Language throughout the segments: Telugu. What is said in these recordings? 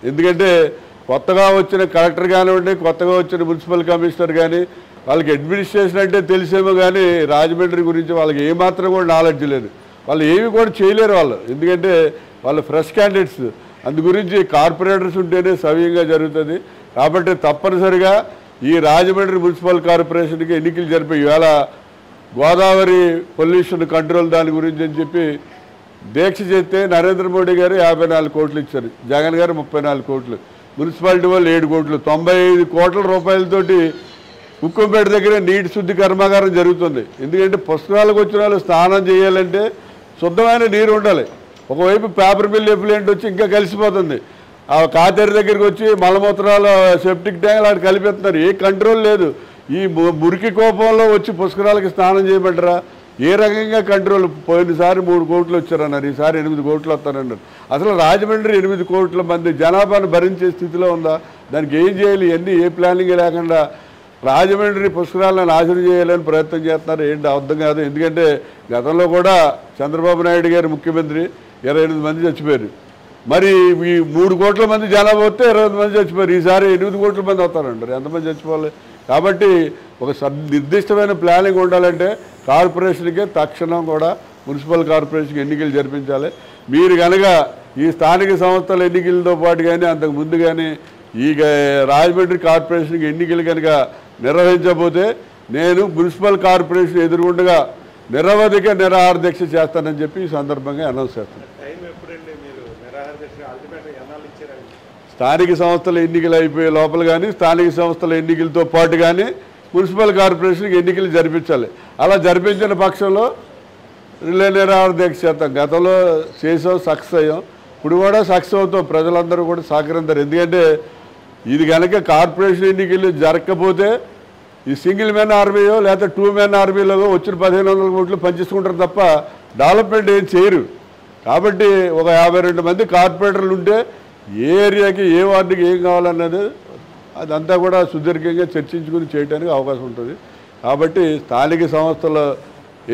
ఎందుకంటే కొత్తగా వచ్చిన కలెక్టర్ కానివ్వండి, కొత్తగా వచ్చిన మున్సిపల్ కమిషనర్ కానీ వాళ్ళకి అడ్మినిస్ట్రేషన్ అంటే తెలిసేమో కానీ రాజమండ్రి గురించి వాళ్ళకి ఏమాత్రం కూడా నాలెడ్జ్ లేదు. వాళ్ళు ఏమి కూడా చేయలేరు వాళ్ళు, ఎందుకంటే వాళ్ళు ఫ్రెష్ క్యాండిడేట్స్. అందు గురించి కార్పొరేటర్స్ ఉంటేనే సవ్యంగా జరుగుతుంది. కాబట్టి తప్పనిసరిగా ఈ రాజమండ్రి మున్సిపల్ కార్పొరేషన్కి ఎన్నికలు జరిపే ఇవాళ గోదావరి పొల్యూషన్ కంట్రోల్ దాని గురించి అని చెప్పి దీక్ష చేస్తే నరేంద్ర మోడీ గారు 54 కోట్లు ఇచ్చారు, జగన్ గారు 34 కోట్లు, మున్సిపాలిటీ వాళ్ళు 7 కోట్లు, 95 కోట్ల రూపాయలతోటి ఉక్కంపేట దగ్గర నీటి శుద్ధి కర్మాగారం జరుగుతుంది. ఎందుకంటే పుస్తకాలకు వచ్చిన వాళ్ళు స్నానం చేయాలంటే శుద్ధమైన నీరు ఉండాలి. ఒకవైపు పేపర్ మిల్ ఎఫ్లూయెంట్ వచ్చి ఇంకా కలిసిపోతుంది. ఆ కాతేరు దగ్గరికి వచ్చి మలమూత్రాలు సెప్టిక్ ట్యాంకులు అక్కడ కలిపేస్తున్నారు. ఏ కంట్రోల్ లేదు. ఈ మురికి కోపంలో వచ్చి పుష్కరాలకి స్నానం చేయమంటారా? ఏ రకంగా కంట్రోల్? పోయినసారి 3 కోట్లు వచ్చారన్నారు, ఈసారి 8 కోట్లు వస్తారన్నారు. అసలు రాజమండ్రి 8 కోట్ల మంది జనాభాను భరించే స్థితిలో ఉందా? దానికి ఏం చేయాలి? ఇవన్నీ ఏ ప్లానింగ్ లేకుండా రాజమండ్రి పుష్కరాలను నాశనం చేయాలని ప్రయత్నం చేస్తున్నారు. ఏంటి అర్థం కాదు. ఎందుకంటే గతంలో కూడా చంద్రబాబు నాయుడు గారు ముఖ్యమంత్రి 28 మంది చచ్చిపోయారు. మరి ఈ 3 కోట్ల మంది జనాభా వస్తే 28 మంది చచ్చిపోయారు. ఈసారి 8 కోట్ల మంది వస్తారంటారు. ఎంతమంది చచ్చిపోవాలి? కాబట్టి ఒక నిర్దిష్టమైన ప్లానింగ్ ఉండాలంటే కార్పొరేషన్కే తక్షణం కూడా మున్సిపల్ కార్పొరేషన్కి ఎన్నికలు జరిపించాలి. మీరు కనుక ఈ స్థానిక సంస్థల ఎన్నికలతో పాటు కానీ అంతకు ముందు కానీ ఈ రాజమండ్రి కార్పొరేషన్కి ఎన్నికలు కనుక నిర్వహించకపోతే నేను మున్సిపల్ కార్పొరేషన్ ఎదురుగుండగా నిరవధిక నిరాహార దీక్ష చేస్తానని చెప్పి ఈ సందర్భంగా అనౌన్స్ చేస్తాను. స్థానిక సంస్థల ఎన్నికలు అయిపోయే లోపల కానీ స్థానిక సంస్థల ఎన్నికలతో పాటు కానీ మున్సిపల్ కార్పొరేషన్కి ఎన్నికలు జరిపించాలి. అలా జరిపించిన పక్షంలో రిలే నిరాహార దీక్ష చేస్తాం. గతంలో చేసాం, సక్సెస్ అయ్యాం, ఇప్పుడు కూడా సక్సెస్ అవుతాం. ప్రజలందరూ కూడా సహకరిస్తారు. ఎందుకంటే ఇది కనుక కార్పొరేషన్ ఎన్నికలు జరగకపోతే ఈ సింగిల్ మ్యాన్ ఆర్మీయో లేకపోతే 2 మ్యాన్ ఆర్మీలో వచ్చిన 1500 కోట్లు పనిచేసుకుంటారు తప్ప డెవలప్మెంట్ ఏం చేయరు. కాబట్టి ఒక 52 మంది కార్పొరేటర్లు ఉంటే ఏ ఏరియాకి ఏ వార్డుకి ఏం కావాలన్నది అదంతా కూడా సుదీర్ఘంగా చర్చించుకుని చేయడానికి అవకాశం ఉంటుంది. కాబట్టి స్థానిక సంస్థల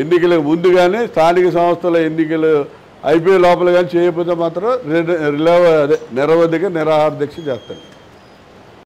ఎన్నికలకు ముందు కానీ స్థానిక సంస్థల ఎన్నికలు అయిపోయే లోపల కానీ చేయకపోతే మాత్రం నిరవధిక నిరాహార దీక్ష చేస్తారు.